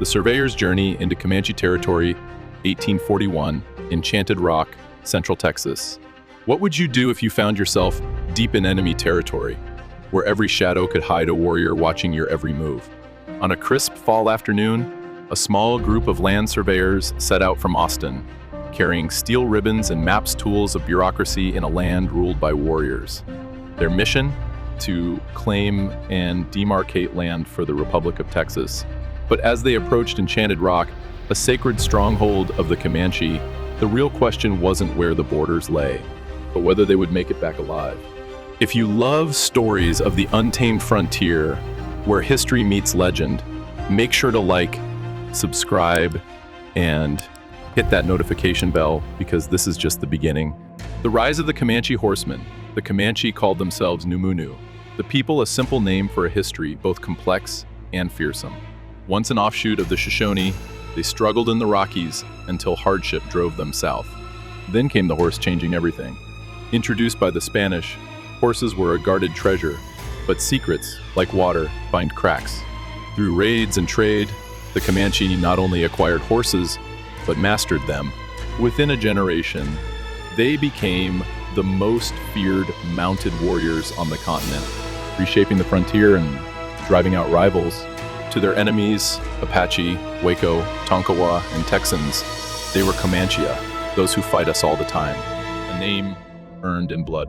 The Surveyor's Journey into Comanche Territory, 1841, Enchanted Rock, Central Texas. What would you do if you found yourself deep in enemy territory, where every shadow could hide a warrior watching your every move? On a crisp fall afternoon, a small group of land surveyors set out from Austin, carrying steel ribbons and maps tools of bureaucracy in a land ruled by warriors. Their mission? To claim and demarcate land for the Republic of Texas. But as they approached Enchanted Rock, a sacred stronghold of the Comanche, the real question wasn't where the borders lay, but whether they would make it back alive. If you love stories of the untamed frontier, where history meets legend, make sure to like, subscribe, and hit that notification bell, because this is just the beginning. The rise of the Comanche horsemen. The Comanche called themselves Numunu, the people a simple name for a history both complex and fearsome. Once an offshoot of the Shoshone, they struggled in the Rockies until hardship drove them south. Then came the horse, changing everything. Introduced by the Spanish, horses were a guarded treasure, but secrets, like water, find cracks. Through raids and trade, the Comanche not only acquired horses, but mastered them. Within a generation, they became the most feared mounted warriors on the continent, reshaping the frontier and driving out rivals. To their enemies, Apache, Waco, Tonkawa, and Texans, they were Comanchea, those who fight us all the time, a name earned in blood.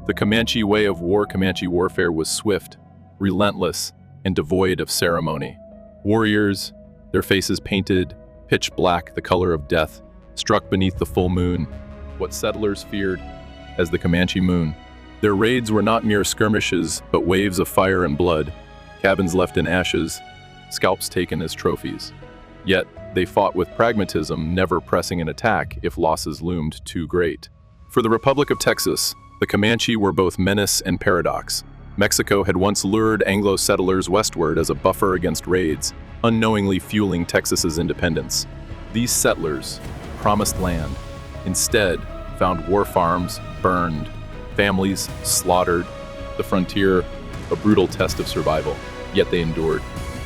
The Comanche way of war, Comanche warfare, was swift, relentless, and devoid of ceremony. Warriors, their faces painted pitch black, the color of death, struck beneath the full moon, what settlers feared as the Comanche moon. Their raids were not mere skirmishes, but waves of fire and blood, cabins left in ashes, scalps taken as trophies. Yet, they fought with pragmatism, never pressing an attack if losses loomed too great. For the Republic of Texas, the Comanche were both menace and paradox. Mexico had once lured Anglo settlers westward as a buffer against raids, unknowingly fueling Texas's independence. These settlers, promised land, instead found war farms burned, families slaughtered, the frontier a brutal test of survival. Yet they endured,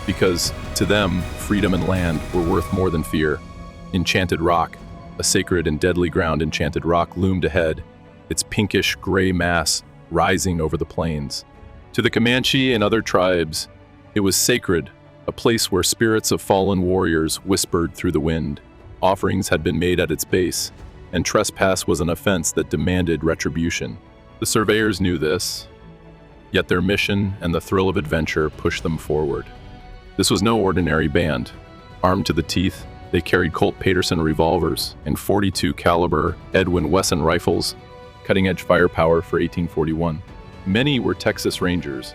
because to them, freedom and land were worth more than fear. Enchanted Rock, a sacred and deadly ground, Enchanted Rock loomed ahead, its pinkish gray mass rising over the plains. To the Comanche and other tribes, it was sacred, a place where spirits of fallen warriors whispered through the wind. Offerings had been made at its base, and trespass was an offense that demanded retribution. The surveyors knew this, yet their mission and the thrill of adventure pushed them forward. This was no ordinary band. Armed to the teeth, they carried Colt Peterson revolvers and .42 caliber Edwin Wesson rifles, cutting-edge firepower for 1841. Many were Texas Rangers,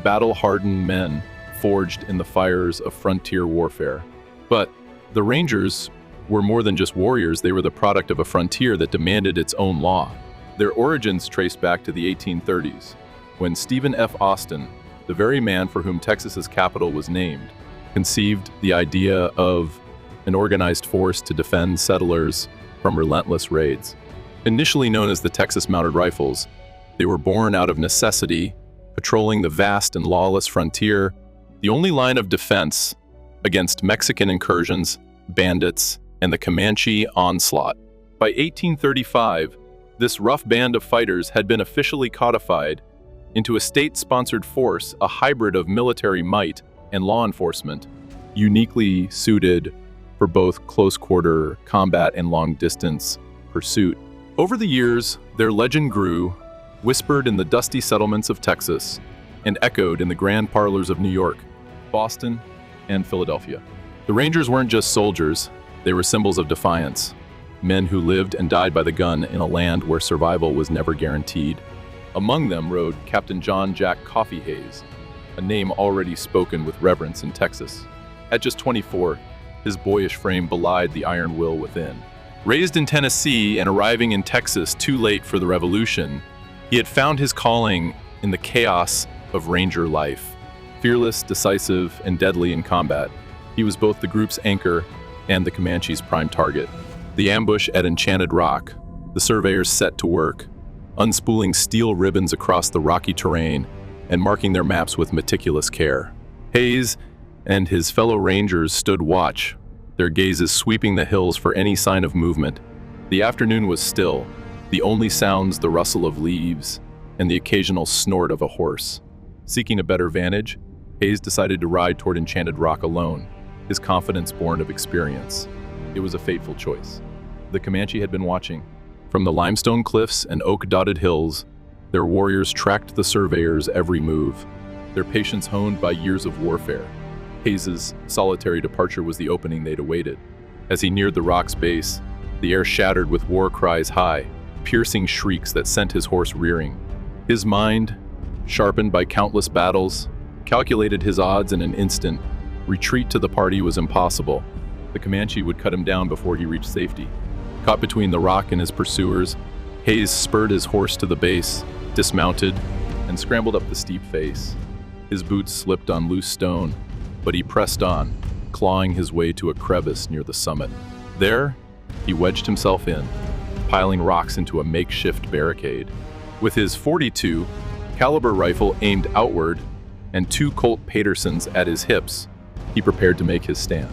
battle-hardened men forged in the fires of frontier warfare. But the Rangers were more than just warriors. They were the product of a frontier that demanded its own law. Their origins trace back to the 1830s, when Stephen F. Austin, the very man for whom Texas's capital was named, conceived the idea of an organized force to defend settlers from relentless raids. Initially known as the Texas Mounted Rifles, they were born out of necessity, patrolling the vast and lawless frontier, the only line of defense against Mexican incursions, bandits, and the Comanche onslaught. By 1835, this rough band of fighters had been officially codified into a state-sponsored force, a hybrid of military might and law enforcement, uniquely suited for both close-quarter combat and long-distance pursuit. Over the years, their legend grew, whispered in the dusty settlements of Texas, and echoed in the grand parlors of New York, Boston, and Philadelphia. The Rangers weren't just soldiers, they were symbols of defiance, men who lived and died by the gun in a land where survival was never guaranteed. Among them rode Captain John Jack Coffee Hayes, a name already spoken with reverence in Texas. At just 24, his boyish frame belied the iron will within. Raised in Tennessee and arriving in Texas too late for the Revolution, he had found his calling in the chaos of Ranger life. Fearless, decisive, and deadly in combat, he was both the group's anchor and the Comanche's prime target. The ambush at Enchanted Rock, the surveyors set to work, unspooling steel ribbons across the rocky terrain and marking their maps with meticulous care. Hayes, and his fellow rangers stood watch, their gazes sweeping the hills for any sign of movement. The afternoon was still, the only sounds the rustle of leaves and the occasional snort of a horse. Seeking a better vantage, Hayes decided to ride toward Enchanted Rock alone, his confidence born of experience. It was a fateful choice. The Comanche had been watching. From the limestone cliffs and oak-dotted hills, their warriors tracked the surveyors' every move, their patience honed by years of warfare. Hayes's solitary departure was the opening they'd awaited. As he neared the rock's base, the air shattered with war cries high, piercing shrieks that sent his horse rearing. His mind, sharpened by countless battles, calculated his odds in an instant. Retreat to the party was impossible. The Comanche would cut him down before he reached safety. Caught between the rock and his pursuers, Hayes spurred his horse to the base, dismounted, and scrambled up the steep face. His boots slipped on loose stone, but he pressed on, clawing his way to a crevice near the summit. There, he wedged himself in, piling rocks into a makeshift barricade. With his .42 caliber rifle aimed outward and 2 Colt Patersons at his hips, he prepared to make his stand.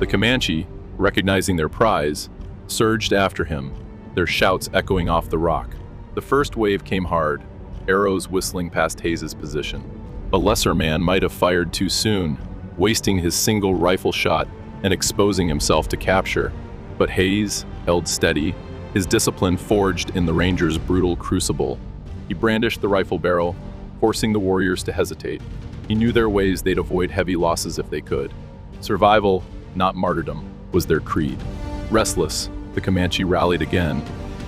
The Comanche, recognizing their prize, surged after him, their shouts echoing off the rock. The first wave came hard, arrows whistling past Hayes's position. A lesser man might have fired too soon, wasting his single rifle shot and exposing himself to capture. But Hayes held steady, his discipline forged in the ranger's brutal crucible. He brandished the rifle barrel, forcing the warriors to hesitate. He knew their ways they'd avoid heavy losses if they could. Survival, not martyrdom, was their creed. Restless, the Comanche rallied again,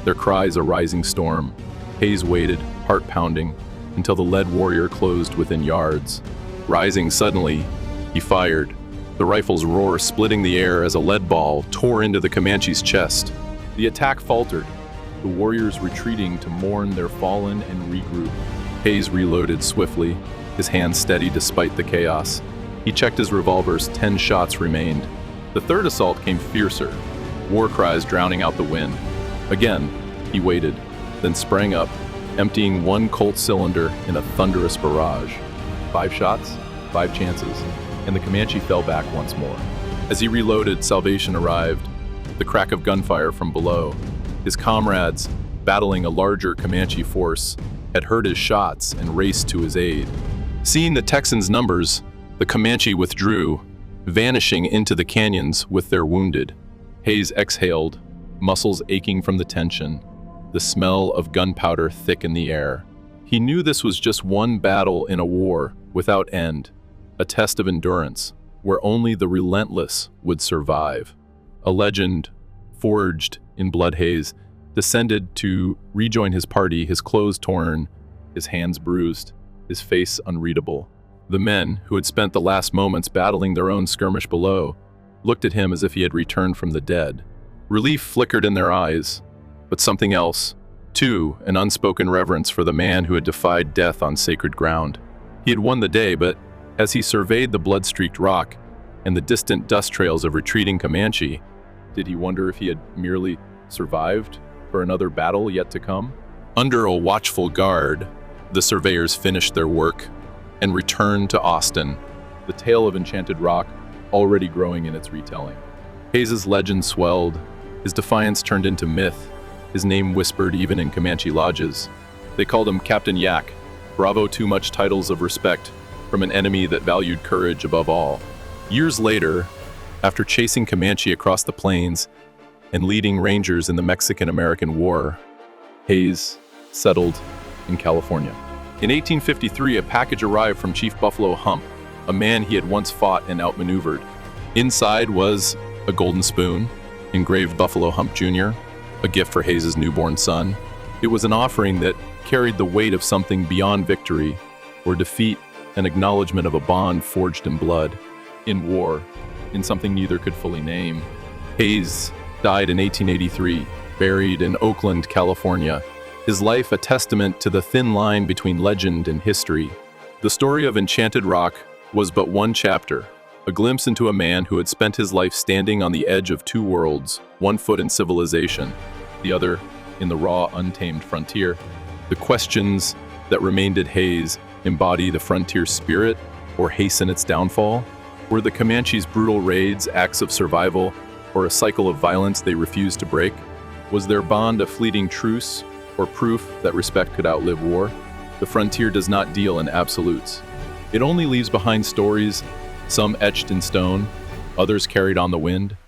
their cries a rising storm. Hayes waited, heart pounding, until the lead warrior closed within yards. Rising suddenly, he fired, the rifle's roar splitting the air as a lead ball tore into the Comanche's chest. The attack faltered, the warriors retreating to mourn their fallen and regroup. Hayes reloaded swiftly, his hands steady despite the chaos. He checked his revolver's 10 shots remained. The third assault came fiercer, war cries drowning out the wind. Again, he waited, then sprang up, emptying 1 Colt cylinder in a thunderous barrage. 5 shots, 5 chances, and the Comanche fell back once more. As he reloaded, salvation arrived, the crack of gunfire from below. His comrades, battling a larger Comanche force, had heard his shots and raced to his aid. Seeing the Texans' numbers, the Comanche withdrew, vanishing into the canyons with their wounded. Hayes exhaled, muscles aching from the tension, the smell of gunpowder thick in the air. He knew this was just one battle in a war without end, a test of endurance, where only the relentless would survive. A legend, forged in blood. Hayes descended to rejoin his party, his clothes torn, his hands bruised, his face unreadable. The men, who had spent the last moments battling their own skirmish below, looked at him as if he had returned from the dead. Relief flickered in their eyes, but something else, too, an unspoken reverence for the man who had defied death on sacred ground. He had won the day, but as he surveyed the blood-streaked rock and the distant dust trails of retreating Comanche, did he wonder if he had merely survived for another battle yet to come? Under a watchful guard, the surveyors finished their work and returned to Austin, the tale of Enchanted Rock already growing in its retelling. Hayes's legend swelled, his defiance turned into myth, his name whispered even in Comanche lodges. They called him Captain Yak, bravo too much titles of respect from an enemy that valued courage above all. Years later, after chasing Comanche across the plains and leading rangers in the Mexican-American War, Hayes settled in California. In 1853, a package arrived from Chief Buffalo Hump, a man he had once fought and outmaneuvered. Inside was a golden spoon, engraved Buffalo Hump Jr., a gift for Hayes's newborn son. It was an offering that carried the weight of something beyond victory or defeat, an acknowledgement of a bond forged in blood, in war, in something neither could fully name. Hayes died in 1883, buried in Oakland, California, his life a testament to the thin line between legend and history. The story of Enchanted Rock was but one chapter, a glimpse into a man who had spent his life standing on the edge of two worlds, one foot in civilization, the other in the raw, untamed frontier. The questions that remained at Hayes embody the frontier spirit or hasten its downfall. Were the Comanches' brutal raids acts of survival, or a cycle of violence they refused to break? Was their bond a fleeting truce, or proof that respect could outlive war? The frontier does not deal in absolutes. It only leaves behind stories, some etched in stone, others carried on the wind.